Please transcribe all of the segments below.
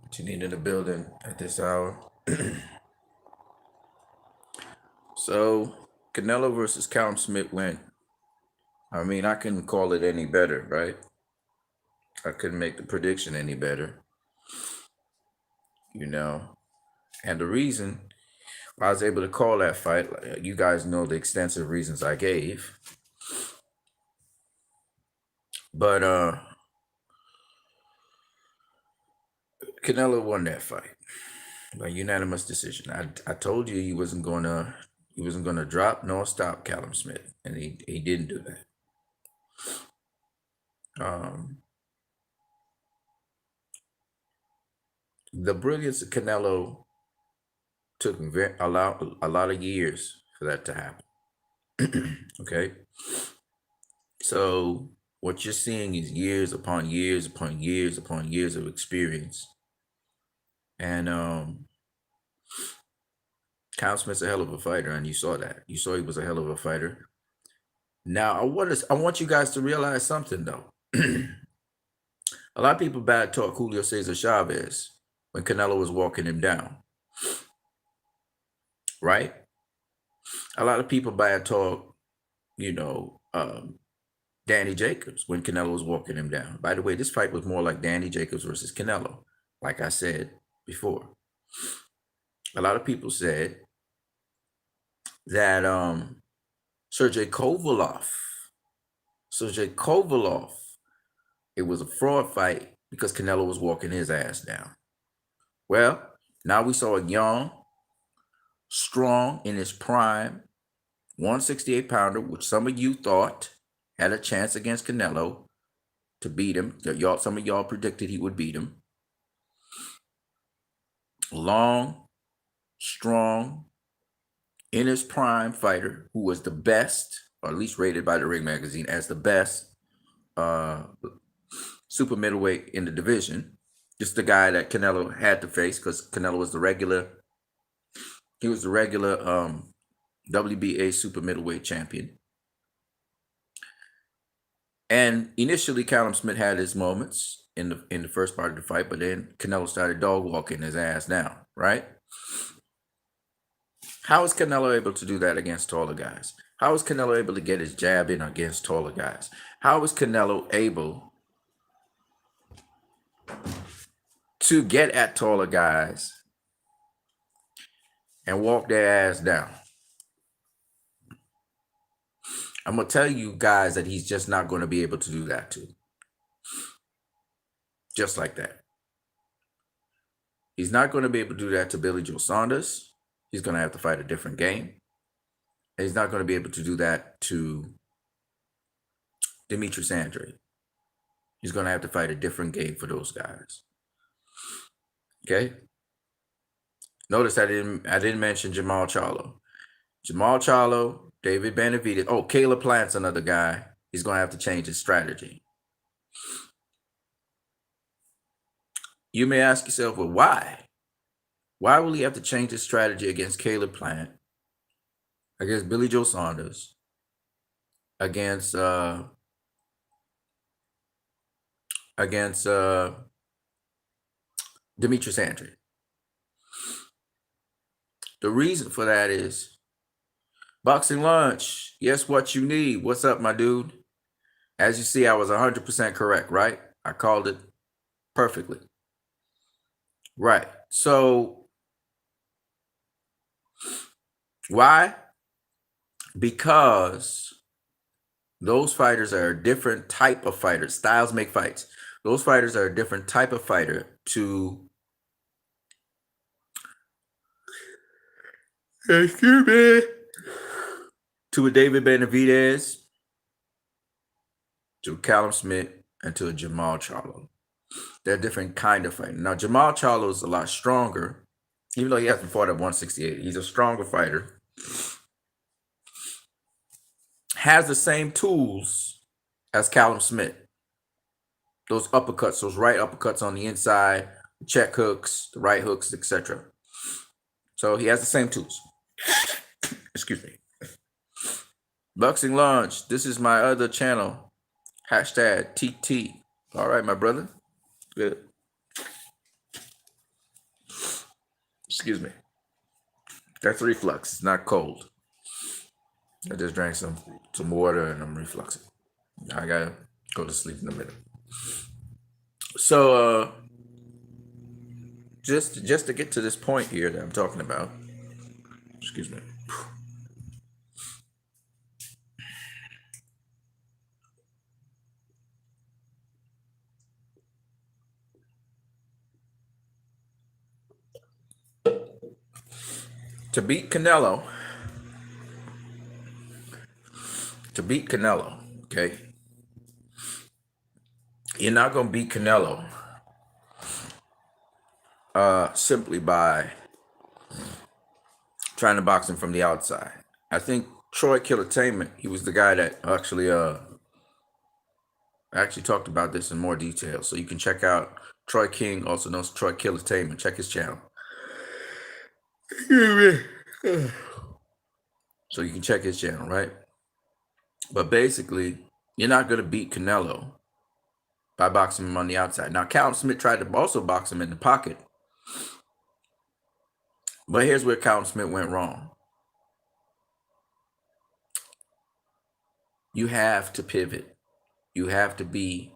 What you need in the building at this hour. So, Canelo versus Callum Smith win. I mean, I couldn't call it any better, right? I couldn't make the prediction any better, you know. And the reason I was able to call that fight, you guys know the extensive reasons I gave. But Canelo won that fight by unanimous decision. I told you he wasn't gonna drop nor stop Callum Smith, and he didn't do that. Um, the brilliance of Canelo took a lot of years for that to happen. Okay, so what you're seeing is years upon years upon years upon years of experience, and Callum Smith's a hell of a fighter, and you saw that. You saw he was a hell of a fighter. Now I want you guys to realize something though. A lot of people bad talk Julio Cesar Chavez when Canelo was walking him down, right? A lot of people bad talk, you know, Danny Jacobs when Canelo was walking him down. By the way, this fight was more like Danny Jacobs versus Canelo, like I said before. A lot of people said that Sergey Kovalev, Sergey Kovalev, it was a fraud fight because Canelo was walking his ass down. Well, now we saw a young, strong in his prime, 168 pounder, which some of you thought had a chance against Canelo to beat him. Some of y'all predicted he would beat him. Long, strong, in his prime fighter who was the best, or at least rated by the Ring Magazine as the best super middleweight in the division. Just the guy that Canelo had to face because Canelo was the regular. He was the regular WBA super middleweight champion. And initially, Callum Smith had his moments in the first part of the fight, but then Canelo started dog walking his ass down, right? How is Canelo able to do that against taller guys? How is Canelo able to get his jab in against taller guys? How is Canelo able to get at taller guys and walk their ass down? I'm going to tell you guys that he's just not going to be able to do that too. Just like that. He's not going to be able to do that to Billy Joe Saunders. He's going to have to fight a different game. And he's not going to be able to do that to Demetrius Andrade. He's going to have to fight a different game for those guys. Okay? Notice I didn't mention Jamal Charlo. Jamal Charlo, David Benavidez. Oh, Caleb Plant's another guy. He's going to have to change his strategy. You may ask yourself, well, why? Why will he have to change his strategy against Caleb Plant, against Billy Joe Saunders, against Demetrius Andrade? The reason for that is Boxing Lunch. Yes, what you need. What's up, my dude? As you see, I was 100% correct, right? I called it perfectly. Right. So why? Because those fighters are a different type of fighter. Styles make fights. Those fighters are a different type of fighter to excuse me, to a David Benavidez, to a Callum Smith, and to a Jamal Charlo. They're a different kind of fighter. Now, Jamal Charlo is a lot stronger, even though he hasn't fought at 168. He's a stronger fighter. Has the same tools as Callum Smith. Those uppercuts, those right uppercuts on the inside, the check hooks, the right hooks, etc. So he has the same tools. Excuse me. Boxing Lunch. This is my other channel. #TT. All right, my brother. Good. Excuse me. That's reflux. It's not cold. I just drank some water and I'm refluxing. I gotta go to sleep in a minute. So just to get to this point here that I'm talking about. Excuse me. To beat Canelo, okay, you're not gonna beat Canelo simply by trying to box him from the outside. I think Troy Killertainment, he was the guy that actually talked about this in more detail. So you can check out Troy King, also known as Troy Killertainment. Check his channel. So you can check his channel, right? But basically, you're not gonna beat Canelo by boxing him on the outside. Now, Callum Smith tried to also box him in the pocket. But here's where Callum Smith went wrong. You have to pivot. You have to be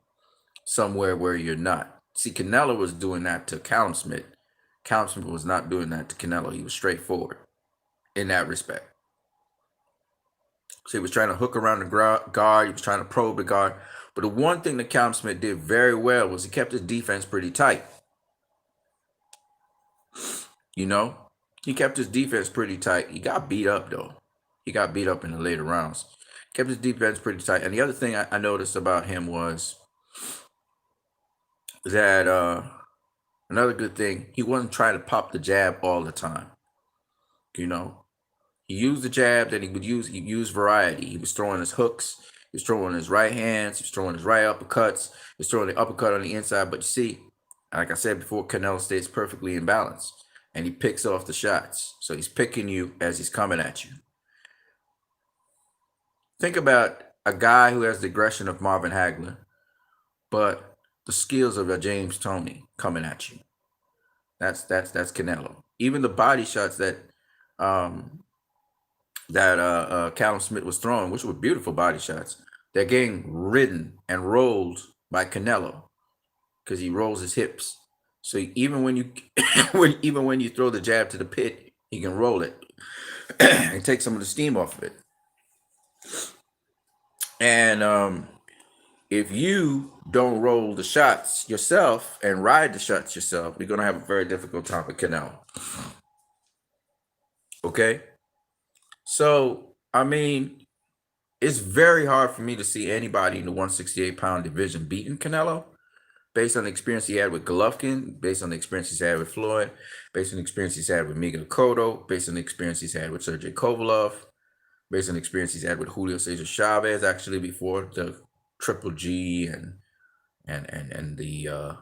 somewhere where you're not. See, Canelo was doing that to Callum Smith. Callum Smith was not doing that to Canelo. He was straightforward in that respect. So he was trying to hook around the guard. He was trying to probe the guard. But the one thing that Callum Smith did very well was he kept his defense pretty tight. You know, he kept his defense pretty tight. He got beat up, though. He got beat up in the later rounds. Kept his defense pretty tight. And the other thing I noticed about him was that another good thing, he wasn't trying to pop the jab all the time. You know, he used the jab, then he used variety. He was throwing his hooks, he was throwing his right hands, he was throwing his right uppercuts, he was throwing the uppercut on the inside. But you see, like I said before, Canelo stays perfectly in balance and he picks off the shots. So he's picking you as he's coming at you. Think about a guy who has the aggression of Marvin Hagler, but the skills of a James Toney coming at you. That's Canelo. Even the body shots that Callum Smith was throwing, which were beautiful body shots, they're getting ridden and rolled by Canelo because he rolls his hips. So even when you even when you throw the jab to the pit, he can roll it and take some of the steam off of it. And if you don't roll the shots yourself and ride the shots yourself, you're gonna have a very difficult time with Canelo. Okay, so I mean, it's very hard for me to see anybody in the 168-pound division beating Canelo, based on the experience he had with Golovkin, based on the experience he's had with Floyd, based on the experience he's had with Miguel Cotto, based on the experience he's had with Sergey Kovalev, based on the experience he's had with Julio Cesar Chavez, actually before the Triple G and the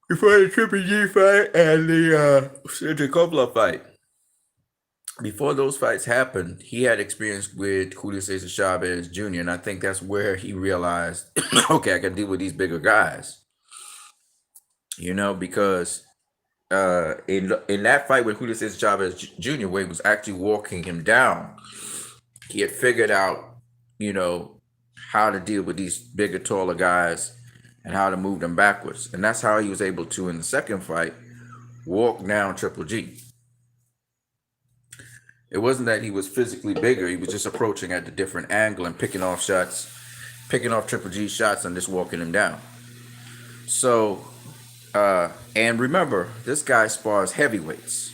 before the Triple G fight and the Sergey Kovalev fight. Before those fights happened, he had experience with Julio Cesar Chavez Jr., and I think that's where he realized, okay, I can deal with these bigger guys. You know, because in that fight with Julio Cesar Chavez Jr., where he was actually walking him down, he had figured out, you know, how to deal with these bigger, taller guys and how to move them backwards. And that's how he was able to, in the second fight, walk down Triple G. It wasn't that he was physically bigger. He was just approaching at a different angle and picking off shots, picking off Triple G shots and just walking him down. So, and remember, this guy spars heavyweights,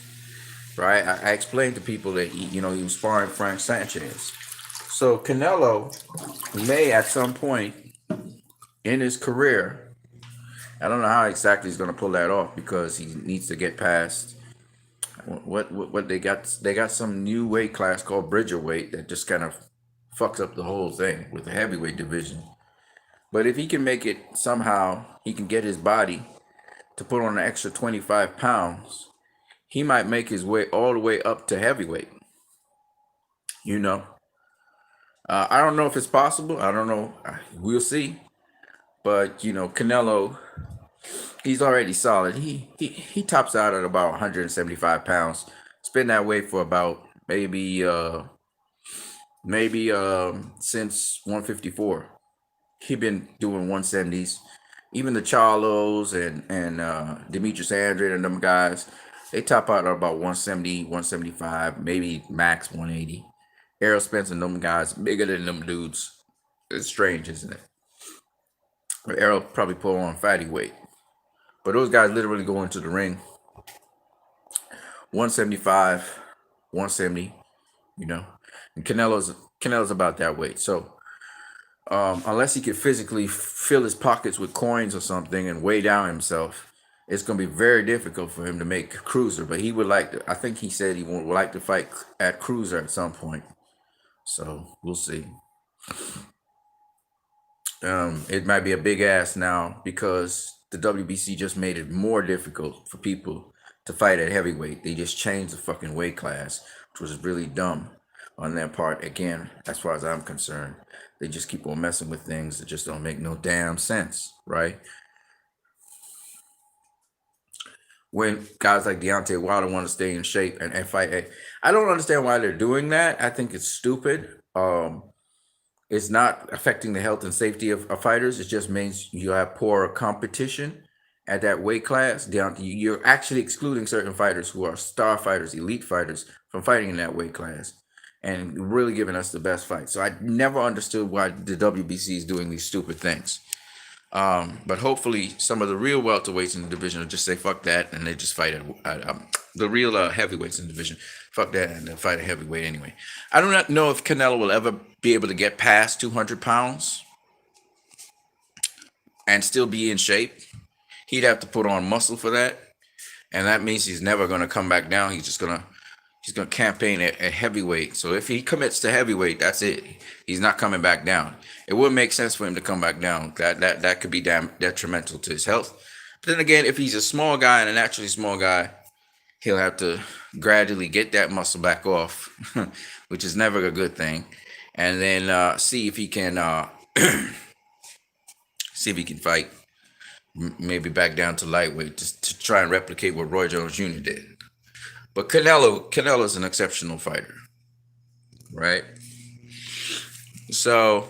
right? I explained to people that he was sparring Frank Sanchez. So Canelo may at some point in his career, I don't know how exactly he's going to pull that off because he needs to get past what they got. They got some new weight class called Bridgerweight that just kind of fucks up the whole thing with the heavyweight division. But if he can make it somehow, he can get his body to put on an extra 25 pounds, he might make his way all the way up to heavyweight. You know, I don't know if it's possible. I don't know. We'll see. But, you know, Canelo He's already solid. He tops out at about 175 pounds. It's been that way for about maybe since 154. He been doing 170s. Even the Charlos and Demetrius Andrade and them guys, they top out at about 170, 175, maybe max 180. Errol Spence and them guys bigger than them dudes. It's strange, isn't it? But Errol probably pull on fatty weight. But those guys literally go into the ring 175, 170, you know. And Canelo's about that weight. So unless he could physically fill his pockets with coins or something and weigh down himself, it's going to be very difficult for him to make cruiser. But he would like to. I think he said he would like to fight at cruiser at some point. So we'll see. It might be a big ass now because the WBC just made it more difficult for people to fight at heavyweight. They just changed the fucking weight class, which was really dumb on their part. Again, as far as I'm concerned, they just keep on messing with things that just don't make no damn sense, right? When guys like Deontay Wilder want to stay in shape and fight, I don't understand why they're doing that. I think it's stupid. It's not affecting the health and safety of fighters. It just means you have poorer competition at that weight class. You're actually excluding certain fighters who are star fighters, elite fighters, from fighting in that weight class, and really giving us the best fight. So I never understood why the WBC is doing these stupid things. But hopefully, some of the real welterweights in the division will just say fuck that, and they just fight at the real heavyweights in the division. Fuck that, and they'll fight a heavyweight anyway. I do not know if Canelo will ever be able to get past 200 pounds and still be in shape. He'd have to put on muscle for that, and that means he's never going to come back down. He's gonna campaign at heavyweight. So if he commits to heavyweight, that's it. He's not coming back down. It would make sense for him to come back down. That could be damn detrimental to his health. But then again, if he's a small guy and a naturally small guy, he'll have to gradually get that muscle back off, which is never a good thing. And then see if he can fight maybe back down to lightweight just to try and replicate what Roy Jones Jr. did. But Canelo's an exceptional fighter, right? So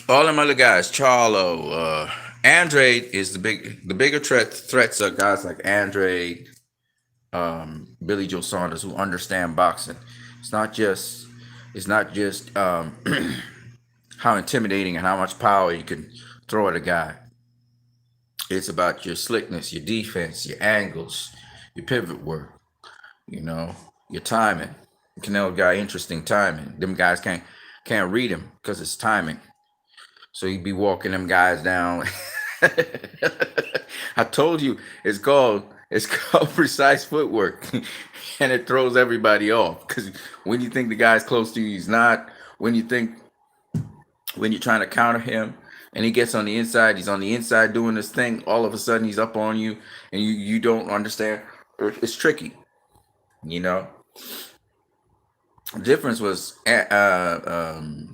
all them other guys, Charlo, Andrade is the bigger threats are guys like Andrade, Billy Joe Saunders, who understand boxing. It's not just how intimidating and how much power you can throw at a guy. It's about your slickness, your defense, your angles, your pivot work, your timing. Canelo got interesting timing. Them guys can't read him because it's timing. So he'd be walking them guys down. I told you it's called precise footwork, and it throws everybody off because when you think the guy's close to you, he's not. When you're trying to counter him and he gets on the inside, he's on the inside doing this thing, all of a sudden he's up on you and you don't understand. It's tricky. The difference was the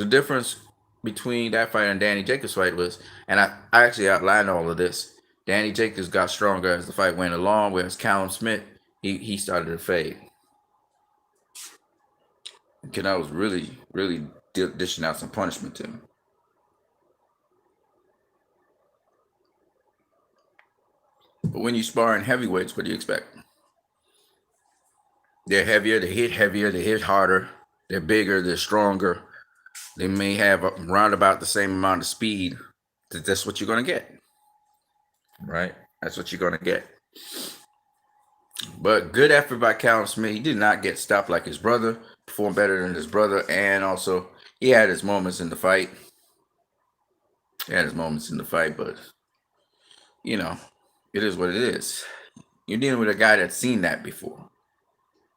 difference between that fight and Danny Jacobs' fight was, and I actually outlined all of this. Danny Jacobs got stronger as the fight went along, whereas Callum Smith, he started to fade. Canelo was really dishing out some punishment to him. But when you spar in heavyweights, what do you expect? They're heavier, they hit harder, they're bigger, they're stronger. They may have around about the same amount of speed. That's what you're going to get. Right? That's what you're going to get. But good effort by Callum Smith. He did not get stopped like his brother. Performed better than his brother. And also, he had his moments in the fight. But, it is what it is. You're dealing with a guy that's seen that before.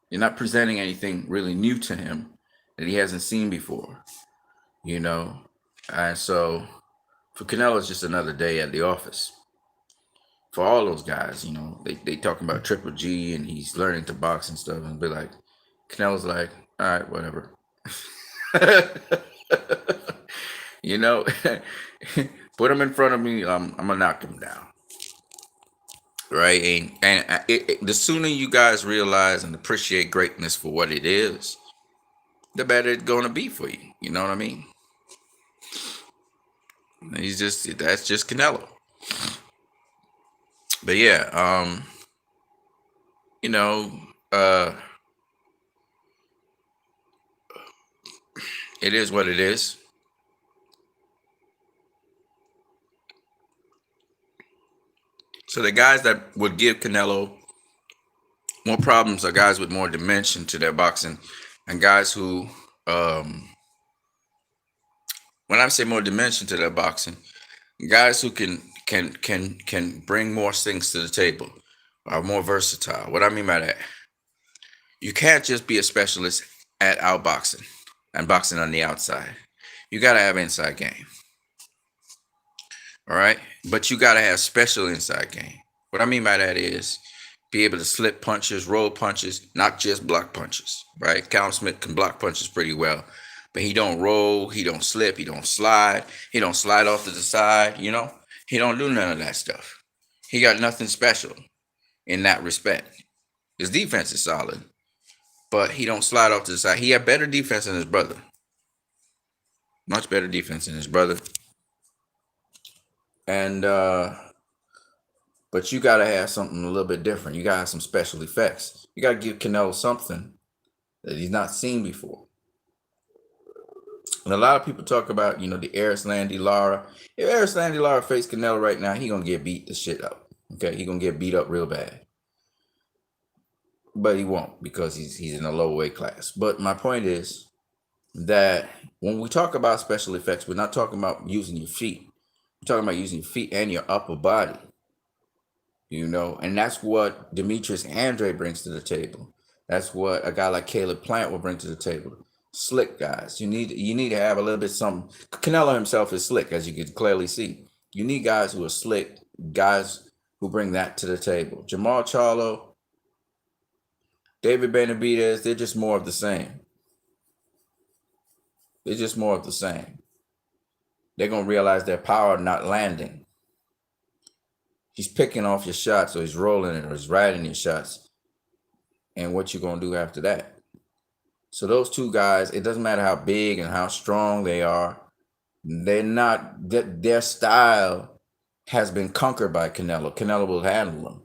You're not presenting anything really new to him that he hasn't seen before. And so for Canelo, it's just another day at the office. For all those guys, they talking about Triple G and he's learning to box and stuff, and be like, Canelo's like, all right, whatever. Put him in front of me. I'm gonna knock him down. Right, the sooner you guys realize and appreciate greatness for what it is, the better it's gonna be for you. You know what I mean? That's just Canelo. But yeah, you know, uh, it is what it is. So the guys that would give Canelo more problems are guys with more dimension to their boxing, and guys who, um, when I say more dimension to their boxing, guys who can bring more things to the table, are more versatile. What I mean by that, you can't just be a specialist at outboxing and boxing on the outside. You gotta have inside game. All right. But you gotta have special inside game. What I mean by that is be able to slip punches, roll punches, not just block punches. Right? Callum Smith can block punches pretty well. But he don't roll, he don't slip, he don't slide, he don't slide off to the side, you know? He don't do none of that stuff. He got nothing special in that respect. His defense is solid, but he don't slide off to the side. He had better defense than his brother. Much better defense than his brother. And but you gotta have something a little bit different. You gotta have some special effects. You gotta give Canelo something that he's not seen before. And a lot of people talk about, the Erislandy Lara. If Erislandy Lara faced Canelo right now, he gonna get beat the shit up. Okay, he gonna get beat up real bad. But he won't because he's in a low weight class. But my point is that when we talk about special effects, we're not talking about using your feet. We're talking about using your feet and your upper body. And that's what Demetrius Andre brings to the table. That's what a guy like Caleb Plant will bring to the table. Slick guys. You need to have a little bit something. Canelo himself is slick, as you can clearly see. You need guys who are slick, guys who bring that to the table. Jamal Charlo, David Benavidez, they're just more of the same. They're just more of the same. They're going to realize their power not landing. He's picking off your shots, or he's rolling it, or he's riding your shots. And what you going to do after that? So those two guys, it doesn't matter how big and how strong they are. Their style has been conquered by Canelo. Canelo will handle them.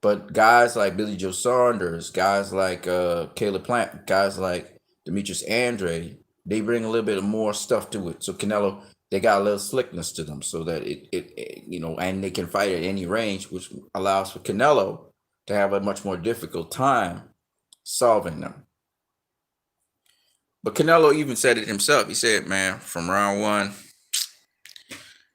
But guys like Billy Joe Saunders, guys like Caleb Plant, guys like Demetrius Andre, they bring a little bit of more stuff to it. So Canelo, they got a little slickness to them, so that it and they can fight at any range, which allows for Canelo to have a much more difficult time solving them. But Canelo even said it himself. He said, man, from round one,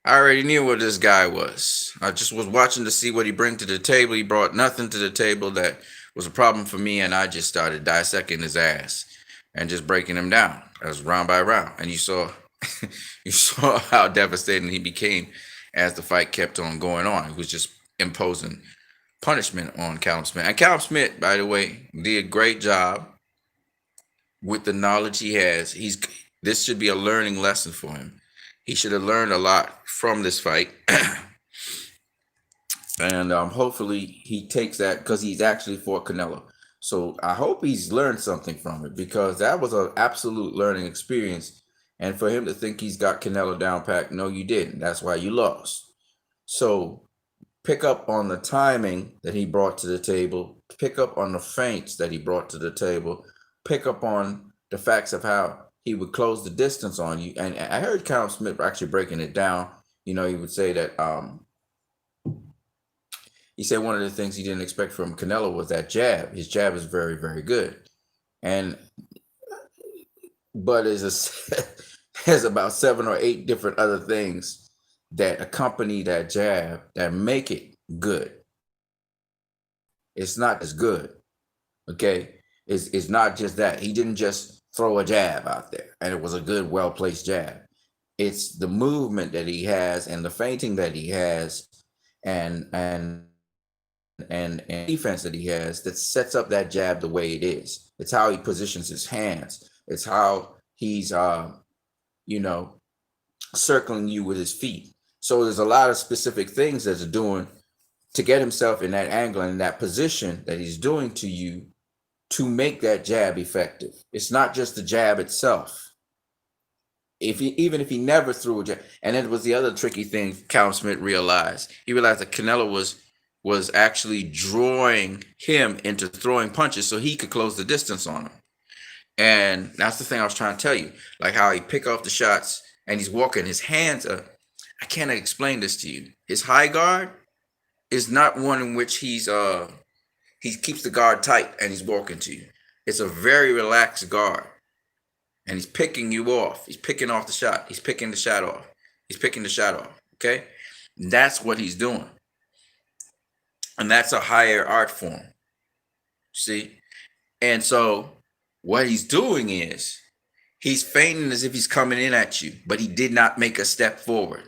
I already knew what this guy was. I just was watching to see what he bring to the table. He brought nothing to the table that was a problem for me, and I just started dissecting his ass and just breaking him down as round by round. And you saw how devastating he became as the fight kept on going on. He was just imposing punishment on Callum Smith. And Callum Smith, by the way, did a great job with the knowledge he has. This should be a learning lesson for him. He should have learned a lot from this fight. And hopefully he takes that, because he's actually for Canelo. So I hope he's learned something from it, because that was an absolute learning experience. And for him to think he's got Canelo down pat, no, you didn't. That's why you lost. So pick up on the timing that he brought to the table. Pick up on the feints that he brought to the table. Pick up on the facts of how he would close the distance on you. And I heard Callum Smith actually breaking it down. He would say that he said one of the things he didn't expect from Canelo was that jab. His jab is very, very good. But there's about 7 or 8 different other things that accompany that jab that make it good. It's not as good. Okay? It's not just that. He didn't just throw a jab out there and it was a good, well-placed jab. It's the movement that he has and the feinting that he has and defense that he has that sets up that jab the way it is. It's how he positions his hands. It's how he's circling you with his feet. So there's a lot of specific things that he's doing to get himself in that angle and in that position that he's doing to you to make that jab effective. It's not just the jab itself. Even if he never threw a jab, and it was the other tricky thing Callum Smith realized. He realized that Canelo was actually drawing him into throwing punches so he could close the distance on him. And that's the thing I was trying to tell you, like how he pick off the shots and he's walking his hands up. I can't explain this to you. His high guard is not one in which he keeps the guard tight and he's walking to you. It's a very relaxed guard. And he's picking you off. He's picking off the shot. He's picking the shot off. He's picking the shot off. Okay? And that's what he's doing. And that's a higher art form. See? And so what he's doing is he's feinting as if he's coming in at you, but he did not make a step forward.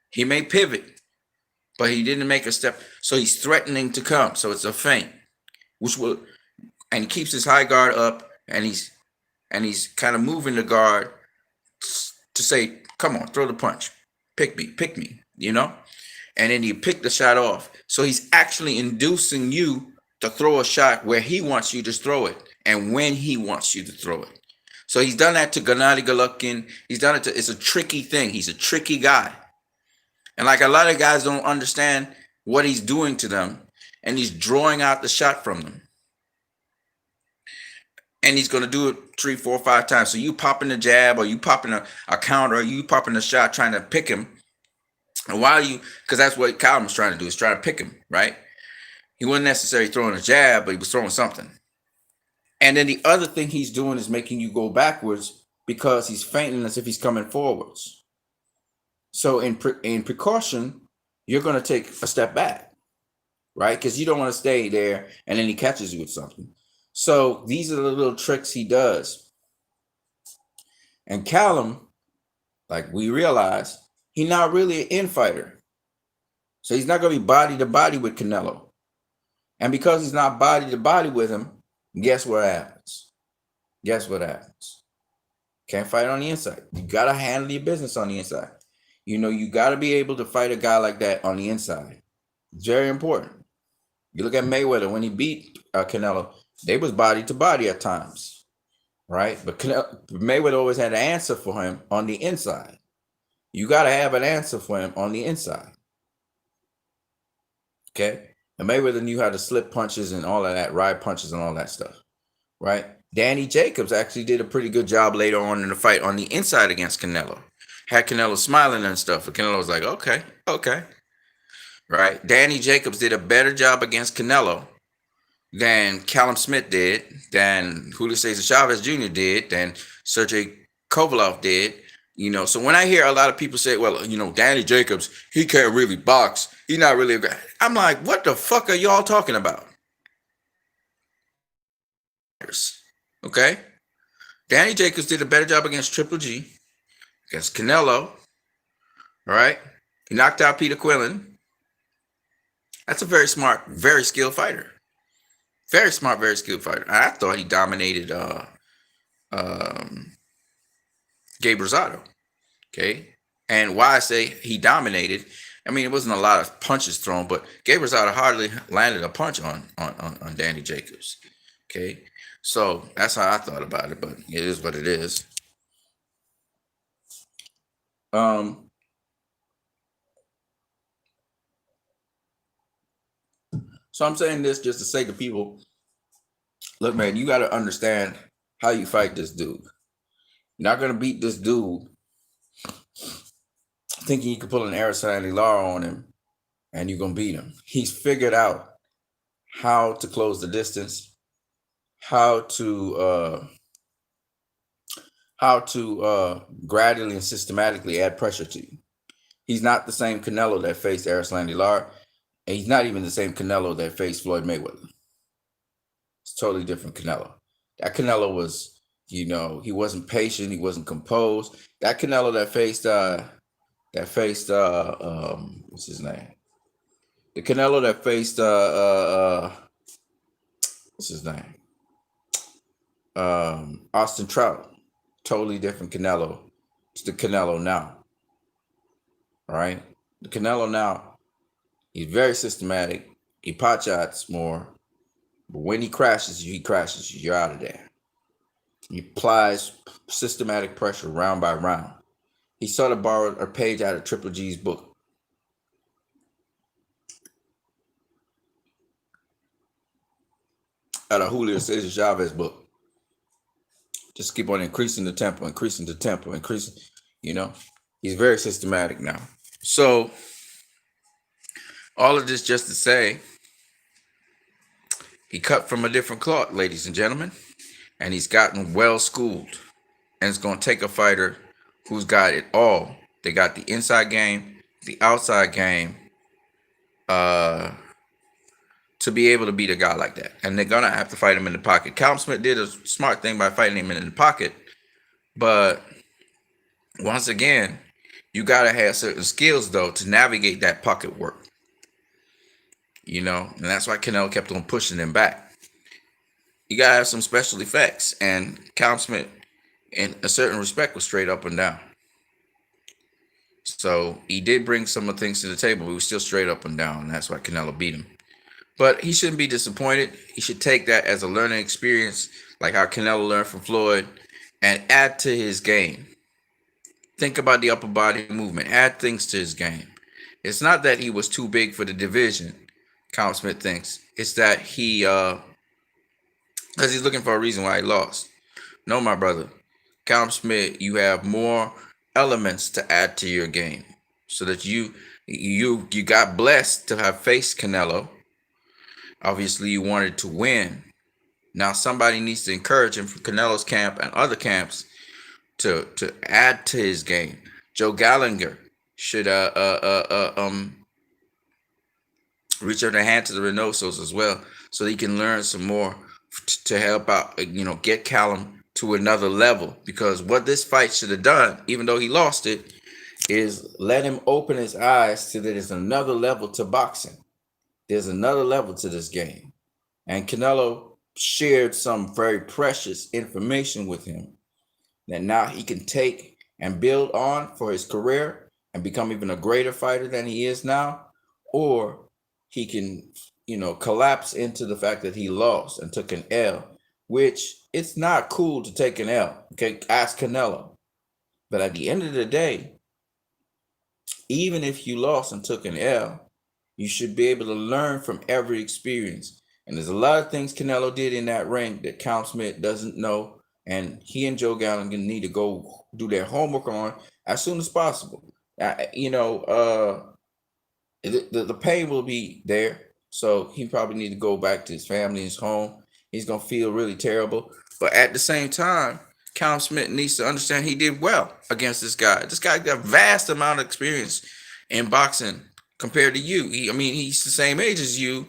He may pivot, but he didn't make a step. So he's threatening to come. So it's a feint, and he keeps his high guard up, and he's kind of moving the guard to say, come on, throw the punch. Pick me, you know? And then you pick the shot off. So he's actually inducing you to throw a shot where he wants you to throw it and when he wants you to throw it. So he's done that to Gennady Golovkin. He's done it to, it's a tricky thing. He's a tricky guy. And like a lot of guys don't understand what he's doing to them, and he's drawing out the shot from them. And he's going to do it 3, 4, 5 times. So you popping the jab, or you popping a counter, or you popping a shot trying to pick him. And while because that's what Callum was trying to do, is try to pick him, right? He wasn't necessarily throwing a jab, but he was throwing something. And then the other thing he's doing is making you go backwards because he's feinting as if he's coming forwards. So in precaution, you're going to take a step back, right? Because you don't want to stay there and then he catches you with something. So these are the little tricks he does. And Callum, like we realize, he's not really an infighter. So he's not going to be body to body with Canelo. And because he's not body to body with him, guess what happens? Guess what happens? Can't fight on the inside. You got to handle your business on the inside. You know, you got to be able to fight a guy like that on the inside. It's very important. You look at Mayweather, when he beat Canelo, they was body to body at times, right? But Mayweather always had an answer for him on the inside. You got to have an answer for him on the inside. Okay? And Mayweather knew how to slip punches and all of that, ride punches and all that stuff, right? Danny Jacobs actually did a pretty good job later on in the fight on the inside against Canelo. Had Canelo smiling and stuff, but Canelo was like, okay. Right? Danny Jacobs did a better job against Canelo than Callum Smith did, than Julio Cesar Chavez Jr. did, than Sergey Kovalev did. You know, so when I hear a lot of people say, well, you know, Danny Jacobs, he can't really box. He's not really a guy. I'm like, what the fuck are y'all talking about? Okay? Danny Jacobs did a better job against Triple G, against Canelo. All right? He knocked out Peter Quillen. That's a very smart, very skilled fighter. Very smart, very skilled fighter. I thought he dominated Gabe Rosado. Okay. And why I say he dominated, I mean, it wasn't a lot of punches thrown, but Gabe Rosado hardly landed a punch on Danny Jacobs. Okay. So that's how I thought about it, but it is what it is. So I'm saying this just to say to people, look, man, you got to understand how you fight this dude. You're not going to beat this dude thinking you can pull an Aristotle Lara on him and you're going to beat him. He's figured out how to close the distance, how to gradually and systematically add pressure to you. He's not the same Canelo that faced Aristotle Lara, and he's not even the same Canelo that faced Floyd Mayweather. It's totally different Canelo. That Canelo was, you know, he wasn't patient, he wasn't composed. That Canelo that faced what's his name? The Canelo that faced what's his name? Austin Trout. Totally different Canelo. It's the Canelo now. All right. Canelo now, he's very systematic. He pot shots more. But when he crashes you, he crashes you. You're out of there. He applies systematic pressure round by round. He sort of borrowed a page out of Triple G's book. Out of Julio Cesar Chavez book. Just keep on increasing the tempo, increasing the tempo, increasing, you know. He's very systematic now. So all of this just to say, he cut from a different cloth, ladies and gentlemen, and he's gotten well schooled. And it's going to take a fighter who's got it all. They got the inside game, the outside game, uh, to be able to beat a guy like that. And they're going to have to fight him in the pocket. Callum Smith did a smart thing by fighting him in the pocket. But once again, you got to have certain skills, though, to navigate that pocket work. You know, and that's why Canelo kept on pushing him back. You got to have some special effects. And Callum Smith, in a certain respect, was straight up and down. So he did bring some of the things to the table. He was still straight up and down. And that's why Canelo beat him. But he shouldn't be disappointed. He should take that as a learning experience, like how Canelo learned from Floyd, and add to his game. Think about the upper body movement. Add things to his game. It's not that he was too big for the division, Callum Smith thinks. It's that because he's looking for a reason why he lost. No, my brother. Callum Smith, you have more elements to add to your game, so that you got blessed to have faced Canelo. Obviously, you wanted to win. Now somebody needs to encourage him from Canelo's camp and other camps to add to his game. Joe Gallagher should reach out their hand to the Reynosos as well, so he can learn some more to help out. Get Callum to another level, because what this fight should have done, even though he lost it, is let him open his eyes to that there's another level to boxing. There's another level to this game. And Canelo shared some very precious information with him that now he can take and build on for his career and become even a greater fighter than he is now. Or he can, collapse into the fact that he lost and took an L, which it's not cool to take an L. Okay, ask Canelo. But at the end of the day, even if you lost and took an L, you should be able to learn from every experience. And there's a lot of things Canelo did in that ring that Callum Smith doesn't know. And he and Joe Gallagher need to go do their homework on as soon as possible. The pain will be there. So he probably need to go back to his family, his home. He's going to feel really terrible. But at the same time, Callum Smith needs to understand he did well against this guy. This guy got a vast amount of experience in boxing compared to you. He's the same age as you.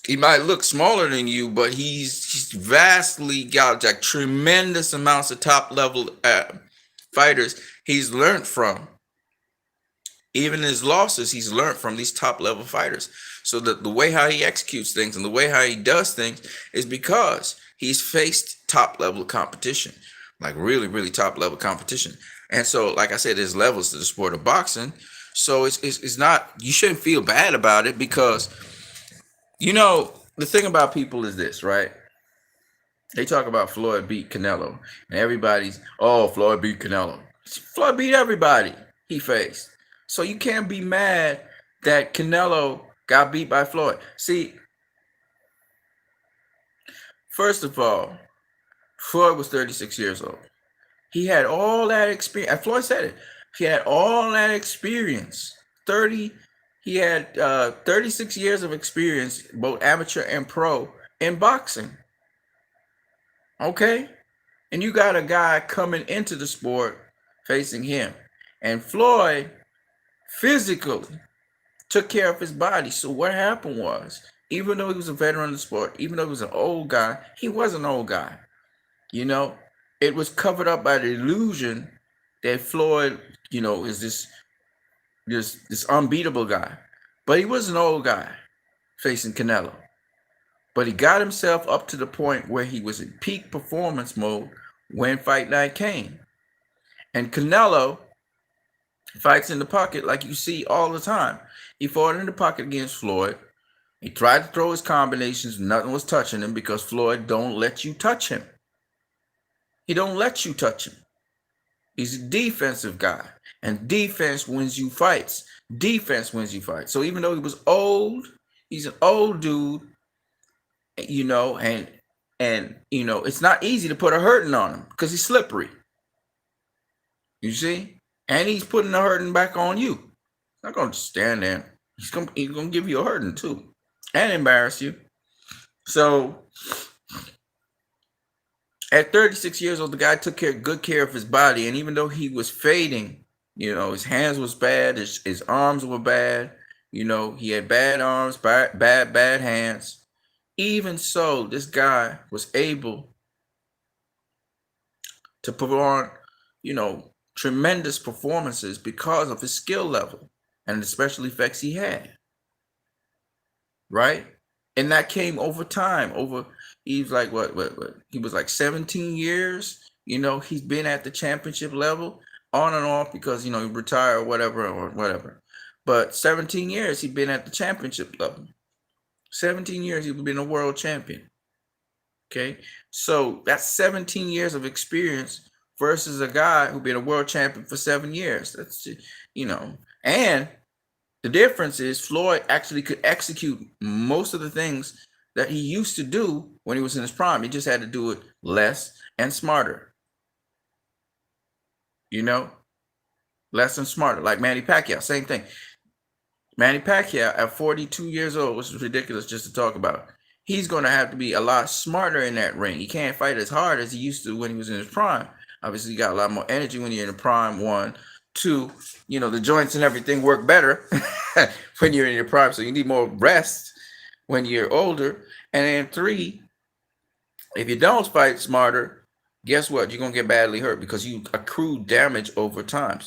He might look smaller than you, but he's vastly got like tremendous amounts of top level fighters he's learned from. Even his losses, he's learned from these top level fighters. So that the way how he executes things and the way how he does things is because he's faced top level competition, like really, really top level competition. And so, like I said, there's levels to the sport of boxing. So it's not, you shouldn't feel bad about it, because, the thing about people is this, right? They talk about Floyd beat Canelo, and everybody's, oh, Floyd beat Canelo. Floyd beat everybody he faced. So you can't be mad that Canelo got beat by Floyd. See, first of all, Floyd was 36 years old. He had all that experience. And Floyd said it. He had all that experience. He had 36 years of experience, both amateur and pro, in boxing. Okay? And you got a guy coming into the sport facing him. And Floyd physically took care of his body. So what happened was, even though he was a veteran of the sport, even though he was an old guy, he was an old guy. It was covered up by the illusion that Floyd, is this unbeatable guy. But he was an old guy facing Canelo. But he got himself up to the point where he was in peak performance mode when fight night came. And Canelo Fights in the pocket like you see all the time. He fought in the pocket against Floyd. He tried to throw his combinations. Nothing was touching him because Floyd don't let you touch him. He don't let you touch him. He's a defensive guy. And defense wins you fights. Defense wins you fights. So even though he was old, he's an old dude, and it's not easy to put a hurting on him because he's slippery. You see? And he's putting the hurting back on you. He's not gonna stand there. He's gonna give you a hurting too. And embarrass you. So at 36 years old, the guy took good care of his body, and even though he was fading, his hands was bad, his arms were bad, he had bad arms, bad hands. Even so, this guy was able to put on, tremendous performances because of his skill level and the special effects he had. Right? And that came over time. He's like what? He was like 17 years. He's been at the championship level on and off because he retired or whatever. But 17 years he's been at the championship level. 17 years he's been a world champion. Okay, so that's 17 years of experience versus a guy who's been a world champion for 7 years. That's and the difference is Floyd actually could execute most of the things that he used to do when he was in his prime. He just had to do it less and smarter. Less and smarter. Like Manny Pacquiao, same thing. Manny Pacquiao at 42 years old, which is ridiculous just to talk about, he's going to have to be a lot smarter in that ring. He can't fight as hard as he used to when he was in his prime. Obviously, you got a lot more energy when you're in the prime, one. Two, the joints and everything work better when you're in your prime, so you need more rest when you're older. And then three, if you don't fight smarter, guess what? You're going to get badly hurt because you accrue damage over time.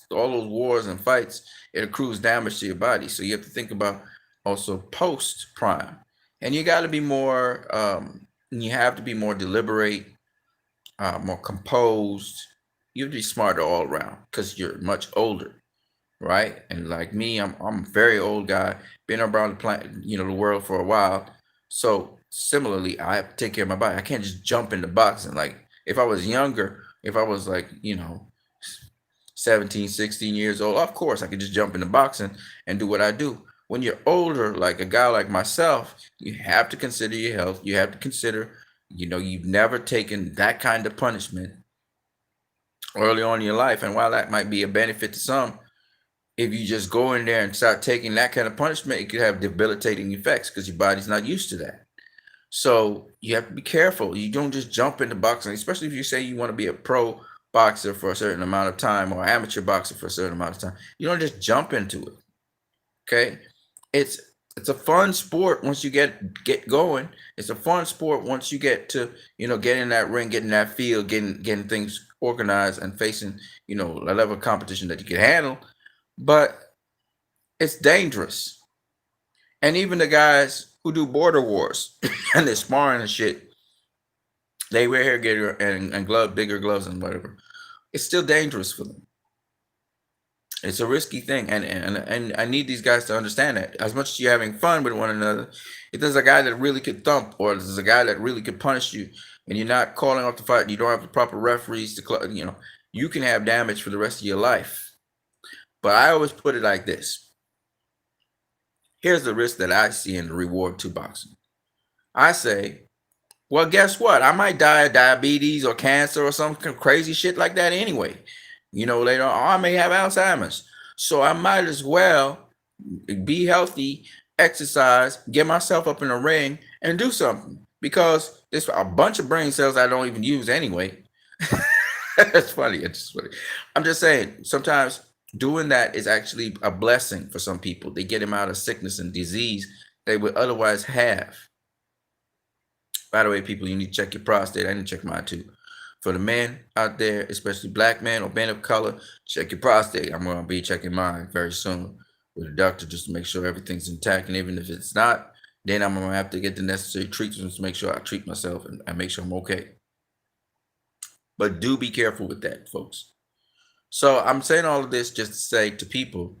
All those wars and fights, it accrues damage to your body. So you have to think about also post prime. And you got to be more, you have to be more deliberate, more composed. You have to be smarter all around because you're much older, right? And like me, I'm a very old guy, been around the planet, the world for a while. So similarly, I have to take care of my body. I can't just jump into boxing. Like if I was younger, if I was like 17, 16 years old, of course I could just jump into boxing and do what I do. When you're older, like a guy like myself, you have to consider your health. You have to consider, you've never taken that kind of punishment early on in your life. And while that might be a benefit to some, if you just go in there and start taking that kind of punishment, it could have debilitating effects because your body's not used to that. So you have to be careful. You don't just jump into boxing, especially if you say you want to be a pro boxer for a certain amount of time or amateur boxer for a certain amount of time. You don't just jump into it. Okay? It's a fun sport once you get going. It's a fun sport once you get to, get in that ring, get in that field, getting things organized and facing, a level of competition that you can handle. But it's dangerous. And even the guys who do border wars and they're sparring and shit, they wear hair gear and bigger gloves and whatever. It's still dangerous for them. It's a risky thing, and I need these guys to understand that. As much as you're having fun with one another, if there's a guy that really could thump, or there's a guy that really could punish you, and you're not calling off the fight, you don't have the proper referees to, you can have damage for the rest of your life. But I always put it like this. Here's the risk that I see in the reward to boxing. I say, well, guess what? I might die of diabetes or cancer or some crazy shit like that anyway. Later on, I may have Alzheimer's. So I might as well be healthy, exercise, get myself up in a ring and do something because there's a bunch of brain cells I don't even use anyway. It's funny. It's funny. I'm just saying, sometimes doing that is actually a blessing for some people. They get them out of sickness and disease they would otherwise have. By the way, people, you need to check your prostate. I need to check mine too. For the men out there, especially black men or men of color, check your prostate. I'm going to be checking mine very soon with a doctor just to make sure everything's intact. And even if it's not, then I'm going to have to get the necessary treatments to make sure I treat myself and make sure I'm okay. But do be careful with that, folks. So I'm saying all of this just to say to people,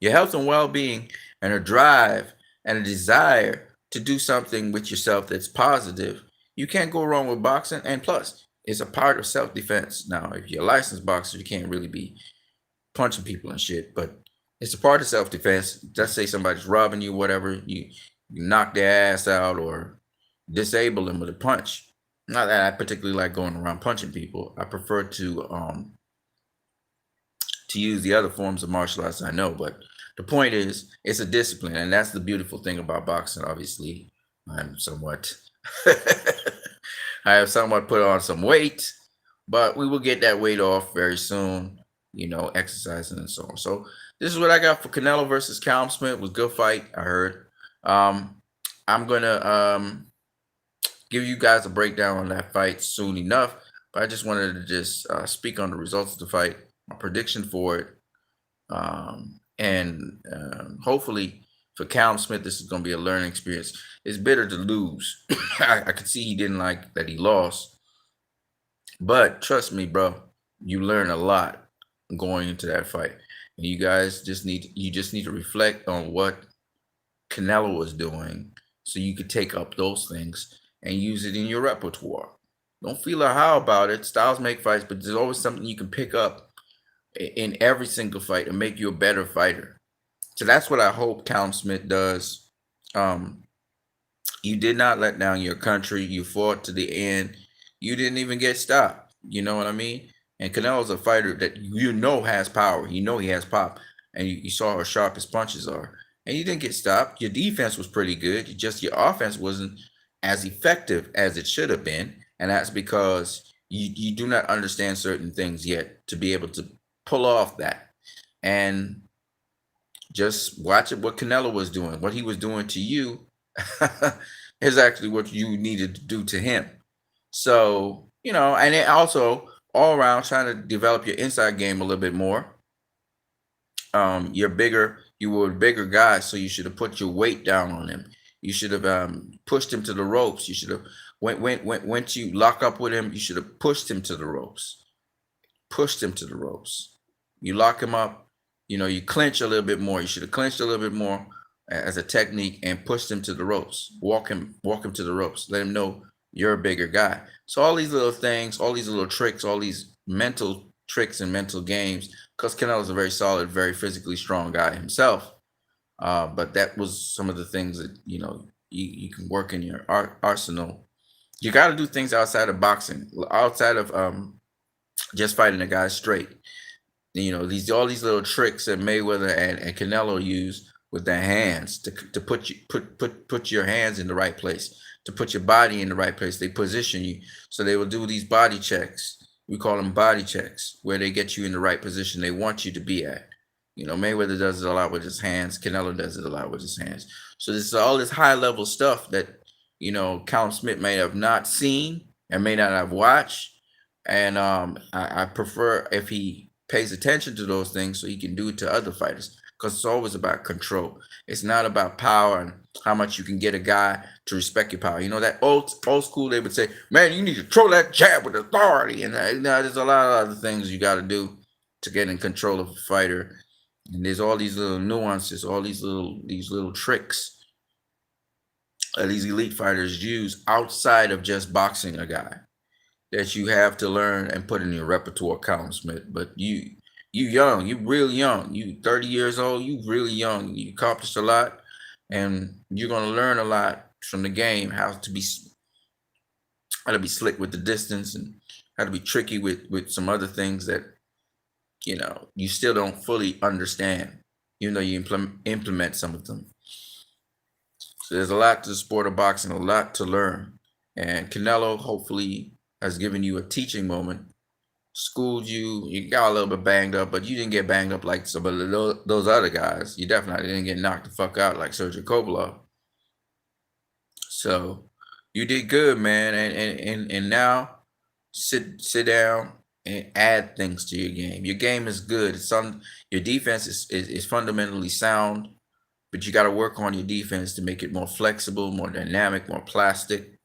your health and well-being and a drive and a desire to do something with yourself that's positive, you can't go wrong with boxing. And plus, it's a part of self-defense. Now, if you're a licensed boxer, you can't really be punching people and shit, but it's a part of self-defense. Let's say somebody's robbing you, whatever, you knock their ass out or disable them with a punch. Not that I particularly like going around punching people. I prefer to use the other forms of martial arts I know. But the point is, it's a discipline, and that's the beautiful thing about boxing. Obviously, I'm somewhat, I have somewhat put on some weight, but we will get that weight off very soon. Exercising and so on. So this is what I got for Canelo versus Callum Smith. It was a good fight, I heard. Um, I'm gonna give you guys a breakdown on that fight soon enough, but I just wanted to just speak on the results of the fight, my prediction for it, and hopefully for Callum Smith, this is going to be a learning experience. It's bitter to lose. I could see he didn't like that he lost, but trust me, bro, you learn a lot going into that fight. And you guys just need to reflect on what Canelo was doing so you could take up those things and use it in your repertoire. Don't feel a how about it. Styles make fights, but there's always something you can pick up in every single fight and make you a better fighter. So that's what I hope Callum Smith does. Um, you did not let down your country. You fought to the end. You didn't even get stopped. You know what I mean? And Canelo's a fighter that has power. He has pop. And you saw how sharp his punches are. And you didn't get stopped. Your defense was pretty good. Your offense wasn't as effective as it should have been. And that's because you do not understand certain things yet to be able to pull off that. And just watch it what Canelo was doing. What he was doing to you is actually what you needed to do to him. So, and then also all around trying to develop your inside game a little bit more. You were a bigger guy, so you should have put your weight down on him. You should have pushed him to the ropes. You should have once you lock up with him, you should have pushed him to the ropes. Pushed him to the ropes. You lock him up, you clinch a little bit more. You should have clinched a little bit more as a technique and pushed him to the ropes. Walk him to the ropes. Let him know you're a bigger guy. So all these little things, all these little tricks, all these mental tricks and mental games, because Canelo's a very solid, very physically strong guy himself. But that was some of the things that, you can work in your arsenal. You got to do things outside of boxing, outside of just fighting a guy straight. All these little tricks that Mayweather and Canelo use with their hands to put your hands in the right place, to put your body in the right place. They position you. So they will do these body checks. We call them body checks, where they get you in the right position they want you to be at. Mayweather does it a lot with his hands. Canelo does it a lot with his hands. So this is all this high level stuff that, Callum Smith may have not seen and may not have watched. And I prefer if he pays attention to those things so he can do it to other fighters, because it's always about control. It's not about power and how much you can get a guy to respect your power. That old school, they would say, man, you need to throw that jab with authority. And there's a lot of other things you got to do to get in control of a fighter. And there's all these little nuances, all these little tricks these elite fighters use outside of just boxing a guy, that you have to learn and put in your repertoire, Callum Smith. But you young, you real young. You 30 years old, you really young. You accomplished a lot, and you're gonna learn a lot from the game, how to be slick with the distance and how to be tricky with some other things that you still don't fully understand, even though you implement some of them. So there's a lot to the sport of boxing, a lot to learn. And Canelo hopefully has given you a teaching moment, schooled you. You got a little bit banged up, but you didn't get banged up like some of those other guys. You definitely didn't get knocked the fuck out like Sergio Kovalev. So you did good, man. And now sit down and add things to your game. Your game is good. Your defense is fundamentally sound, but you got to work on your defense to make it more flexible, more dynamic, more plastic.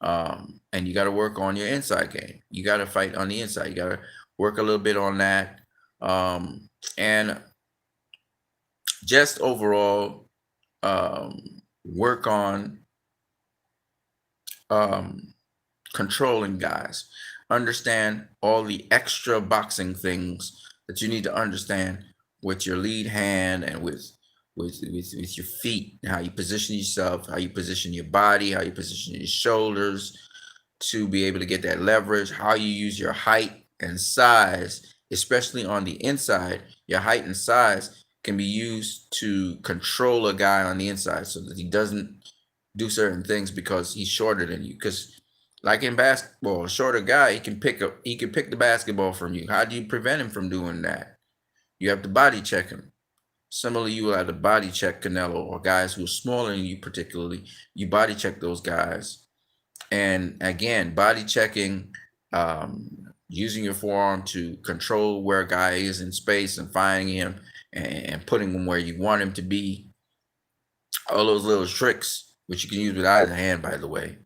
And you got to work on your inside game. You got to fight on the inside. You got to Work a little bit on that. And just overall, work on um, controlling guys. Understand all the extra boxing things that you need to understand with your lead hand and with your feet, how you position yourself, how you position your body, how you position your shoulders to be able to get that leverage, how you use your height and size, especially on the inside. Your height and size can be used to control a guy on the inside so that he doesn't do certain things because he's shorter than you. Because like in basketball, a shorter guy, he can pick the basketball from you. How do you prevent him from doing that? You have to body check him. Similarly, you will have to body check Canelo or guys who are smaller than you, particularly. You body check those guys. And again, body checking, using your forearm to control where a guy is in space and finding him and putting him where you want him to be. All those little tricks, which you can use with either hand, by the way.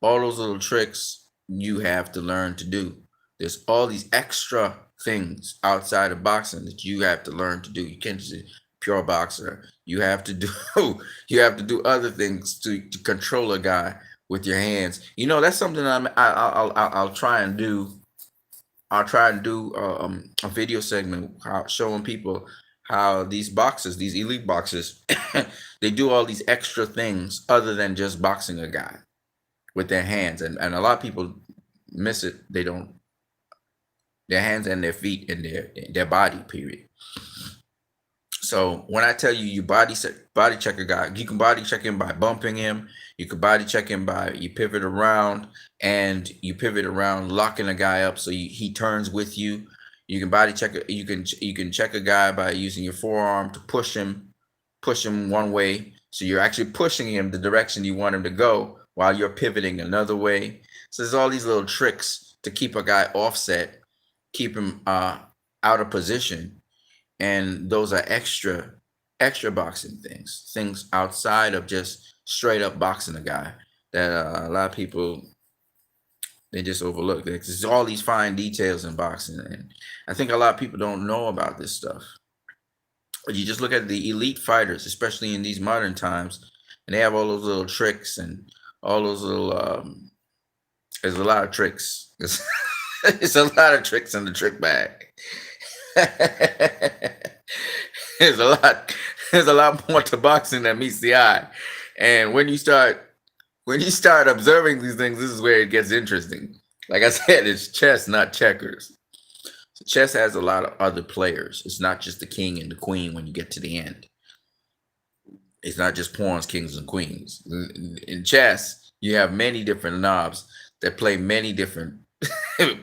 All those little tricks you have to learn to do. There's all these extra things outside of boxing that you have to learn to do. You can't just be pure boxer. You have to do you have to do other things to control a guy with your hands. That's something I'll try and do. I'll try and do a video segment showing people how these boxers, these elite boxers, they do all these extra things other than just boxing a guy with their hands. And a lot of people miss it. They don't, their hands and their feet and their body, period. So when I tell you body check a guy, you can body check him by bumping him. You can body check him by you pivot around locking a guy up so he turns with you. You can body check. You can check a guy by using your forearm to push him one way. So you're actually pushing him the direction you want him to go while you're pivoting another way. So there's all these little tricks to keep a guy offset, keep him out of position. And those are extra boxing things outside of just straight up boxing a guy that a lot of people, they just overlook. There's all these fine details in boxing, and I think a lot of people don't know about this stuff. But you just look at the elite fighters, especially in these modern times, and they have all those little tricks and all those little. There's a lot of tricks. It's a lot of tricks in the trick bag. there's a lot there's a lot more to boxing than meets the eye. And when you start observing these things, this is where it gets interesting. Like I said, it's chess, not checkers. So chess has a lot of other players. It's not just the king and the queen when you get to the end. It's not just pawns, kings, and queens. In chess, you have many different knobs that play many different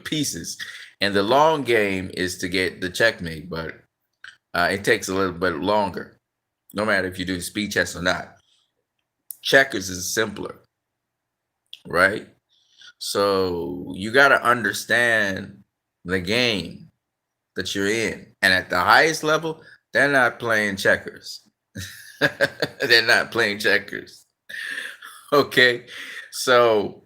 pieces. And the long game is to get the checkmate, but it takes a little bit longer, no matter if you do speed chess or not. Checkers is simpler, right? So you got to understand the game that you're in. And at the highest level, they're not playing checkers. They're not playing checkers. Okay. So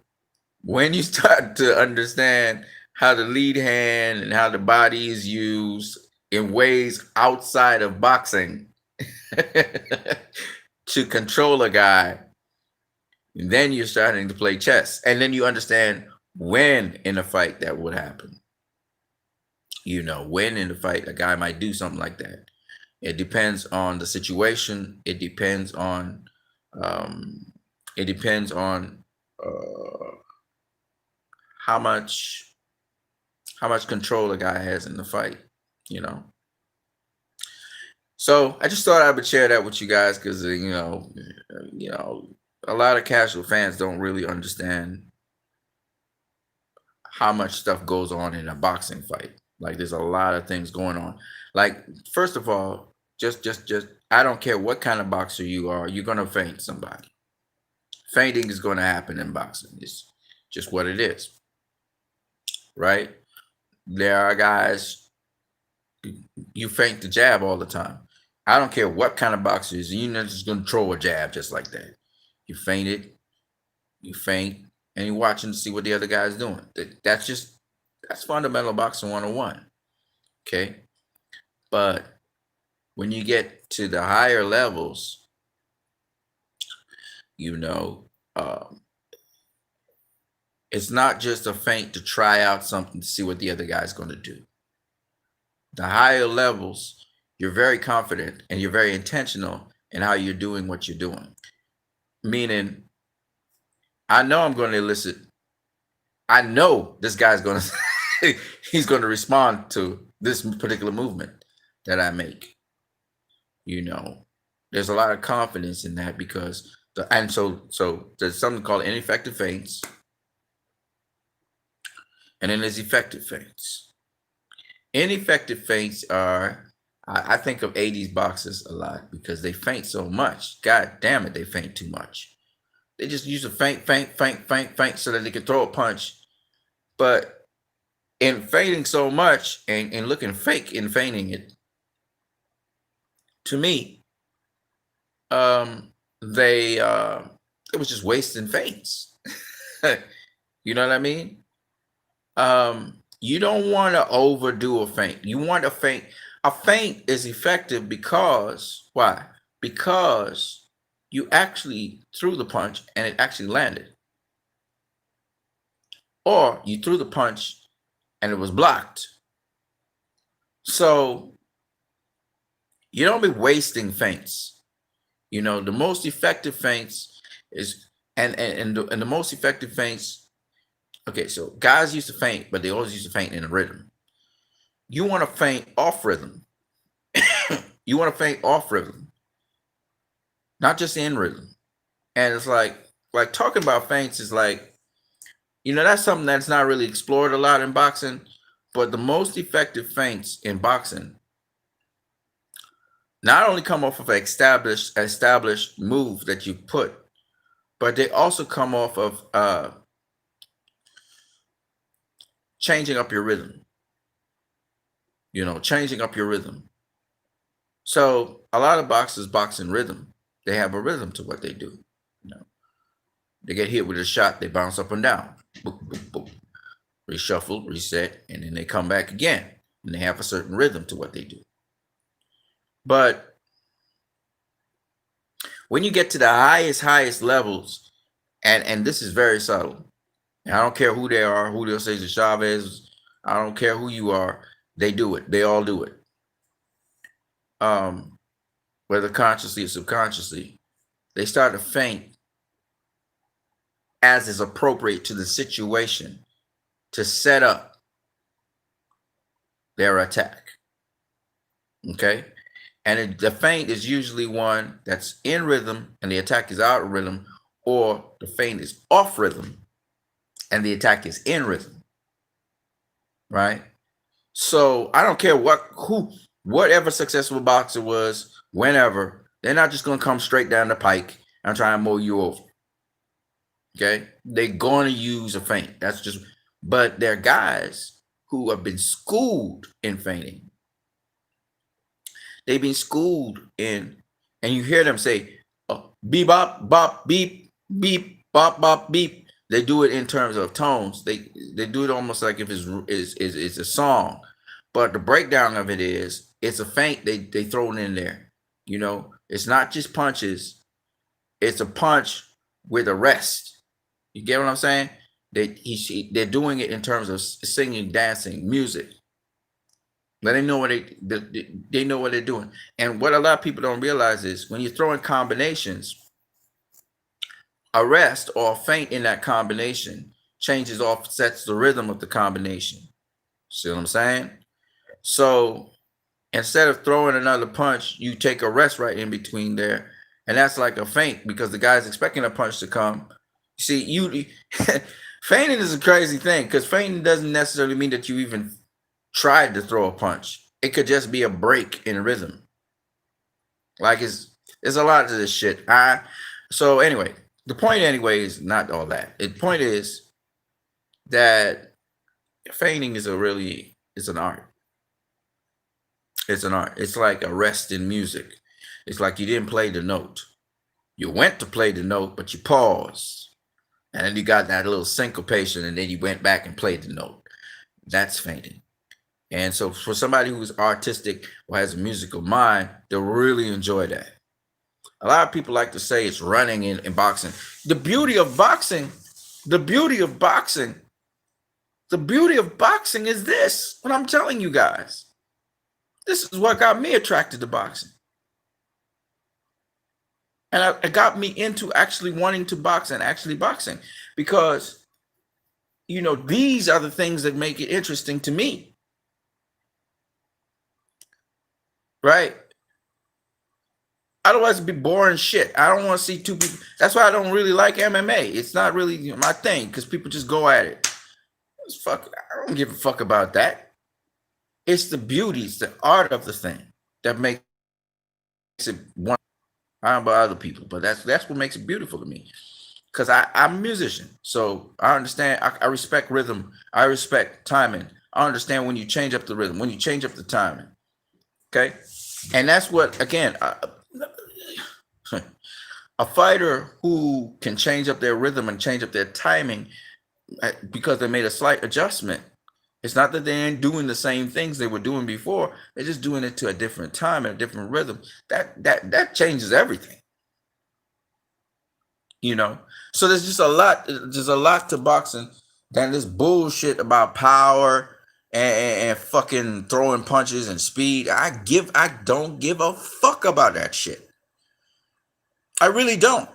when you start to understand how the lead hand and how the body is used in ways outside of boxing to control a guy, then you're starting to play chess. And then you understand when in a fight that would happen. When in the fight a guy might do something like that. It depends on the situation. It depends on how much control a guy has in the fight. So I just thought I would share that with you guys because a lot of casual fans don't really understand how much stuff goes on in a boxing fight. Like there's a lot of things going on. Like first of all, just I don't care what kind of boxer you are, you're gonna feint somebody. Feinting is going to happen in boxing. It's just what it is, right? There are guys, you feint the jab all the time. I don't care what kind of boxer is, you're not just going to throw a jab just like that. You feint, and you're watching to see what the other guy's doing. That's just That's fundamental boxing 101. Okay. But when you get to the higher levels, you know, um, it's not just a feint to try out something to see what the other guy's going to do. The higher levels, you're very confident and you're very intentional in how you're doing what you're doing. Meaning, I know I'm going to elicit, I know this guy's going to, he's going to respond to this particular movement that I make. You know, there's a lot of confidence in that because, so there's something called ineffective feints, and then there's effective feints. Ineffective feints are, I think of 80s boxers a lot because they feint so much. God damn it, they feint too much. They just use a feint so that they can throw a punch. But in feinting so much and looking fake in feinting it, to me, they it was just wasting feints. You know what I mean? You don't want to overdo a feint. You want a feint. A feint is effective because why? Because you actually threw the punch and it actually landed. Or you threw the punch and it was blocked. So you don't be wasting feints. You know, the most effective feints is and the most effective feints. Okay, so guys used to feint, but they always used to feint in a rhythm. You want to feint off rhythm. You want to feint off rhythm, not just in rhythm. And it's like talking about feints is like, you know, that's something that's not really explored a lot in boxing. But the most effective feints in boxing not only come off of an established move that you put, but they also come off of changing up your rhythm. You know, changing up your rhythm. So a lot of boxers box in rhythm. They have a rhythm to what they do. You know, they get hit with a shot, they bounce up and down, boop, boop, boop. Reshuffle, reset, and then they come back again. And they have a certain rhythm to what they do. But when you get to the highest levels, and this is very subtle. And I don't care who they are, Julio Cesar Chavez, I don't care who you are, they do it. They all do it. Whether consciously or subconsciously, they start to feint as is appropriate to the situation to set up their attack. Okay? And the feint is usually one that's in rhythm and the attack is out of rhythm, or the feint is off rhythm and the attack is in rhythm. Right? So I don't care whatever successful boxer was, whenever, they're not just gonna come straight down the pike and try and mow you over. Okay, they're going to use a feint. That's just, but they're guys who have been schooled in feinting. They've been schooled in, and you hear them say, beep, bop, bop, beep, beep, bop, bop, beep. They do it in terms of tones. They do it almost like if it's a song. But the breakdown of it is, it's a feint they throw it in there. You know, it's not just punches. It's a punch with a rest. You get what I'm saying? They're doing it in terms of singing, dancing, music. Let them know what they know what they're doing. And what a lot of people don't realize is when you're throwing combinations, a rest or a feint in that combination offsets the rhythm of the combination. See what I'm saying? So instead of throwing another punch, you take a rest right in between there. And that's like a feint because the guy's expecting a punch to come. See, feinting is a crazy thing because feinting doesn't necessarily mean that you even tried to throw a punch. It could just be a break in rhythm. Like it's a lot to this shit. So anyway, the point anyway is not all that. The point is that feinting is it's an art. It's an art. It's like a rest in music. It's like you didn't play the note. You went to play the note, but you paused. And then you got that little syncopation, and then you went back and played the note. That's fainting. And so for somebody who's artistic or has a musical mind, they'll really enjoy that. A lot of people like to say it's running in boxing. The beauty of boxing, the beauty of boxing, the beauty of boxing is this. What I'm telling you guys. This is what got me attracted to boxing. And it got me into actually wanting to box and actually boxing because, these are the things that make it interesting to me. Right? Otherwise, it'd be boring shit. I don't want to see two people. That's why I don't really like MMA. It's not really my thing because people just go at it. Fuck, I don't give a fuck about that. It's the beauty, it's the art of the thing that makes it one. I don't know about other people, but that's what makes it beautiful to me. Because I'm a musician, so I understand. I respect rhythm. I respect timing. I understand when you change up the rhythm, when you change up the timing. Okay, and that's what again. A fighter who can change up their rhythm and change up their timing because they made a slight adjustment. It's not that they ain't doing the same things they were doing before. They're just doing it to a different time and a different rhythm. That changes everything. So there's just a lot. There's a lot to boxing than this bullshit about power and fucking throwing punches and speed. I don't give a fuck about that shit. I really don't.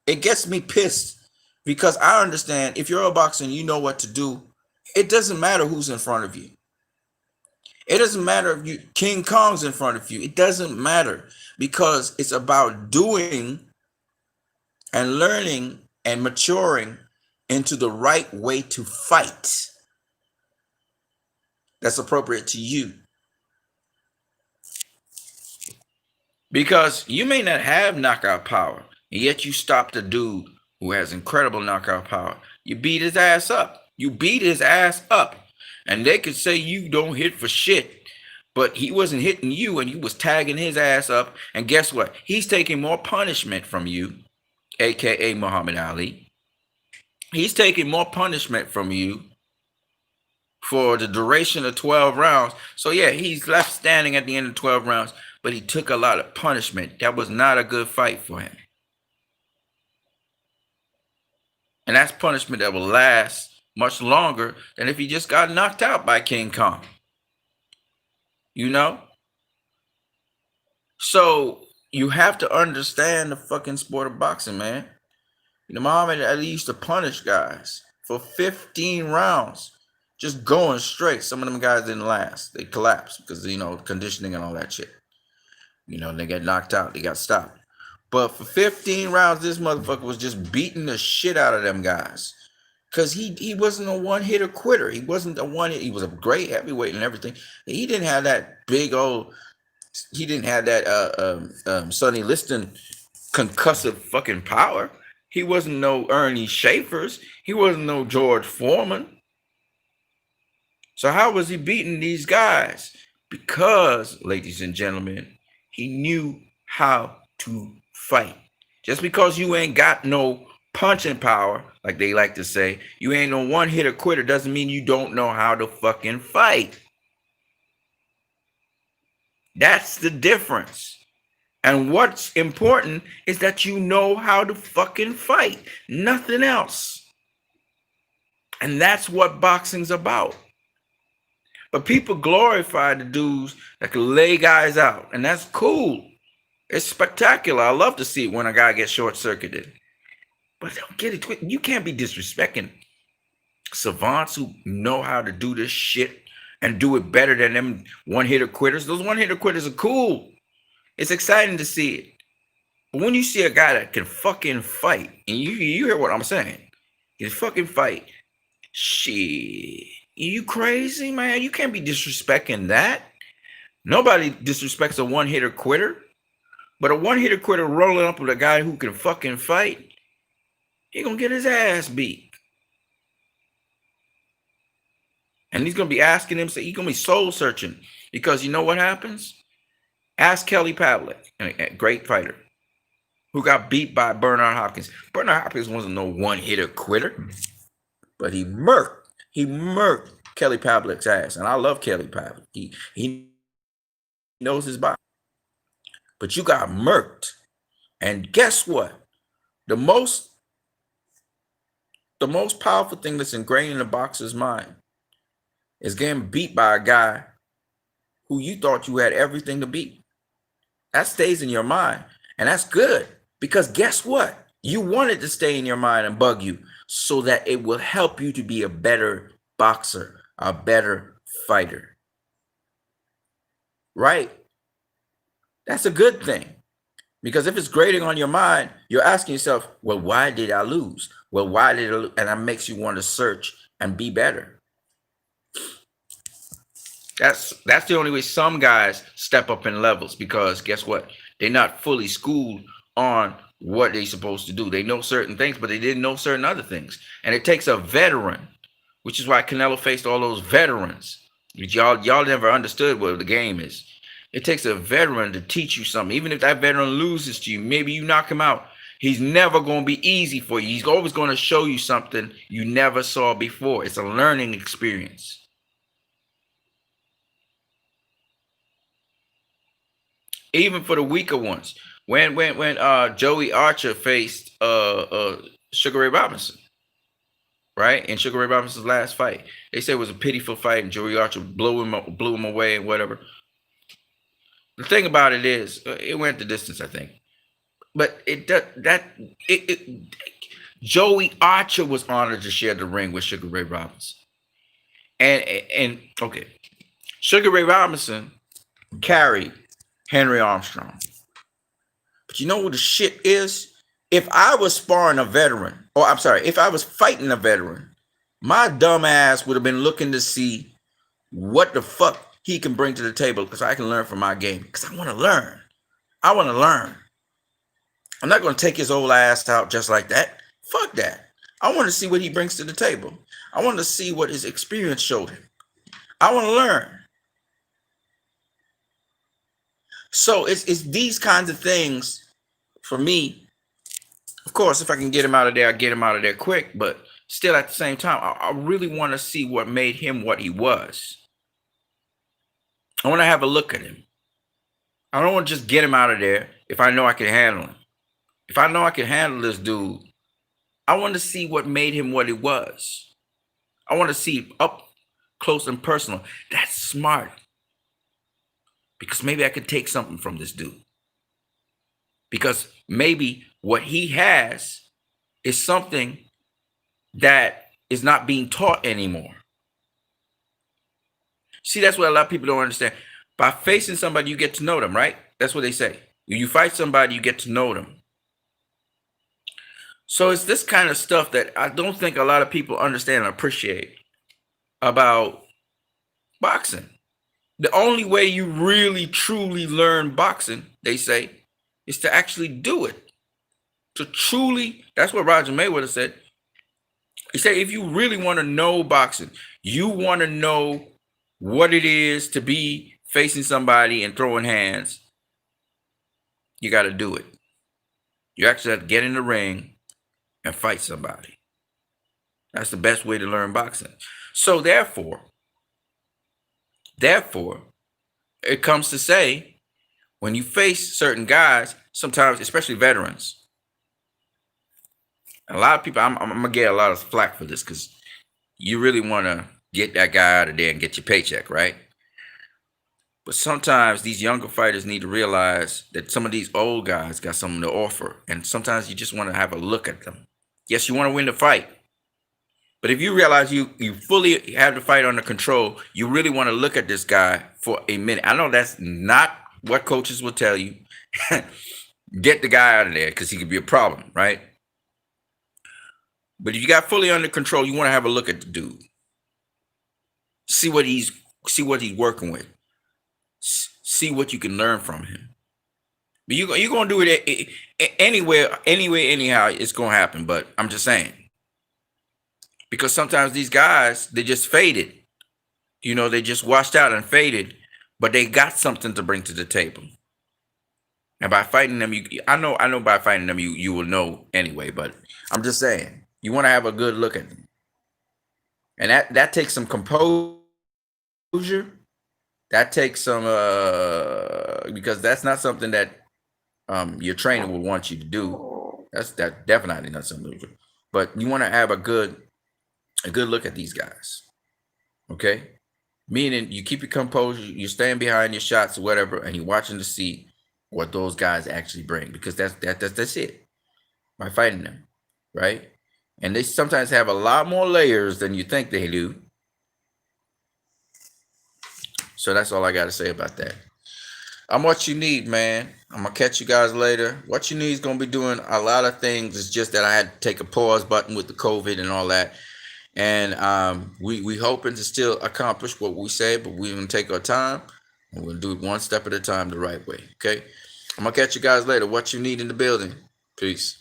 It gets me pissed because I understand if you're a boxer and you know what to do, it doesn't matter who's in front of you. It doesn't matter if King Kong's in front of you. It doesn't matter because it's about doing and learning and maturing into the right way to fight that's appropriate to you. Because you may not have knockout power, and yet you stopped a dude who has incredible knockout power. You beat his ass up. You beat his ass up. And they could say you don't hit for shit, but he wasn't hitting you and you was tagging his ass up. And guess what? He's taking more punishment from you, aka Muhammad Ali. He's taking more punishment from you for the duration of 12 rounds. So yeah, he's left standing at the end of 12 rounds, but he took a lot of punishment. That was not a good fight for him. And that's punishment that will last much longer than if he just got knocked out by King Kong. So you have to understand the fucking sport of boxing, man. Muhammad Ali used to punish guys for 15 rounds, just going straight. Some of them guys didn't last. They collapsed because, conditioning and all that shit. They got knocked out. They got stopped. But for 15 rounds, this motherfucker was just beating the shit out of them guys. Because he wasn't a one-hitter quitter. He wasn't a one-hit. He was a great heavyweight and everything. He didn't have that big old... He didn't have that Sonny Liston concussive fucking power. He wasn't no Ernie Schaefer's. He wasn't no George Foreman. So how was he beating these guys? Because, ladies and gentlemen, he knew how to fight. Just because you ain't got no punching power, like they like to say, you ain't no one-hitter quitter, doesn't mean you don't know how to fucking fight. That's the difference. And what's important is that you know how to fucking fight. Nothing else. And that's what boxing's about. But people glorify the dudes that can lay guys out. And that's cool. It's spectacular. I love to see it when a guy gets short-circuited. But don't get it twisted. You can't be disrespecting savants who know how to do this shit and do it better than them one-hitter quitters. Those one-hitter quitters are cool. It's exciting to see it. But when you see a guy that can fucking fight, and you hear what I'm saying, he can fucking fight. Shit. You crazy, man? You can't be disrespecting that. Nobody disrespects a one-hitter quitter. But a one-hitter quitter rolling up with a guy who can fucking fight, he gonna get his ass beat. And he's gonna be asking him, he's gonna be soul searching. Because you know what happens? Ask Kelly Pavlik, a great fighter, who got beat by Bernard Hopkins. Bernard Hopkins wasn't no one-hitter quitter, but he murked Kelly Pavlik's ass, and I love Kelly Pavlik. He knows his body, but you got murked. And guess what? The most the most powerful thing that's ingrained in the boxer's mind is getting beat by a guy who you thought you had everything to beat. That stays in your mind, and that's good, because guess what? You want it to stay in your mind and bug you so that it will help you to be a better boxer, a better fighter. Right? That's a good thing. Because if it's grating on your mind, you're asking yourself, well, why did I lose? Well, why did I lose? And that makes you want to search and be better. That's the only way some guys step up in levels, because guess what? They're not fully schooled on what they're supposed to do. They know certain things, but they didn't know certain other things. And it takes a veteran, which is why Canelo faced all those veterans. Y'all never understood what the game is. It takes a veteran to teach you something. Even if that veteran loses to you, maybe you knock him out, he's never going to be easy for you. He's always going to show you something you never saw before. It's a learning experience. Even for the weaker ones. When Joey Archer faced Sugar Ray Robinson, right? In Sugar Ray Robinson's last fight, they said it was a pitiful fight, and Joey Archer blew him away and whatever. The thing about it is, it went the distance, I think. But Joey Archer was honored to share the ring with Sugar Ray Robinson. And okay, Sugar Ray Robinson carried Henry Armstrong. But you know what the shit is? If I was sparring a veteran, or I'm sorry, if I was fighting a veteran, my dumb ass would have been looking to see what the fuck he can bring to the table, because I can learn from my game. Because I want to learn. I want to learn. I'm not going to take his old ass out just like that. Fuck that. I want to see what he brings to the table. I want to see what his experience showed him. I want to learn. So it's these kinds of things for me. Of course, if I can get him out of there, I get him out of there quick. But still, at the same time, I really want to see what made him what he was. I want to have a look at him. I don't want to just get him out of there if I know I can handle him. If I know I can handle this dude, I want to see what made him what he was. I want to see up close and personal. That's smart. Because maybe I could take something from this dude. Because maybe what he has is something that is not being taught anymore. See, that's what a lot of people don't understand. By facing somebody, you get to know them, right? That's what they say. When you fight somebody, you get to know them. So it's this kind of stuff that I don't think a lot of people understand and appreciate about boxing. The only way you really, truly learn boxing, they say, is to actually do it. To truly, that's what Roger Mayweather said. He said, if you really want to know boxing, you want to know what it is to be facing somebody and throwing hands, you got to do it. You actually have to get in the ring and fight somebody. That's the best way to learn boxing. So therefore, it comes to say, when you face certain guys, sometimes, especially veterans, a lot of people, I'm going to get a lot of flack for this, because you really want to get that guy out of there and get your paycheck, right? But sometimes these younger fighters need to realize that some of these old guys got something to offer. And sometimes you just want to have a look at them. Yes, you want to win the fight. But if you realize you fully have the fight under control, you really want to look at this guy for a minute. I know that's not what coaches will tell you. Get the guy out of there, because he could be a problem, right? But if you got fully under control, you want to have a look at the dude. See what he's working with. See what you can learn from him. But you're going to do it anywhere, anyhow, it's going to happen. But I'm just saying. Because sometimes these guys, they just faded. You know, they just washed out and faded. But they got something to bring to the table. And by fighting them, I know by fighting them, you will know anyway. But I'm just saying, you want to have a good look at them. And that takes some composure. That takes some because that's not something that your trainer will want you to do. That definitely not something. But you want to have a good look at these guys. Okay, meaning you keep your composure, you stand behind your shots or whatever, and you're watching to see what those guys actually bring, because that's it by fighting them, right? And they sometimes have a lot more layers than you think they do. So that's all I got to say about that. I'm what you need, man. I'm gonna catch you guys later. What you need is gonna be doing a lot of things. It's just that I had to take a pause button with the COVID and all that. And we hoping to still accomplish what we say, but we're gonna take our time and we'll do it one step at a time the right way. Okay. I'm gonna catch you guys later. What you need in the building. Peace.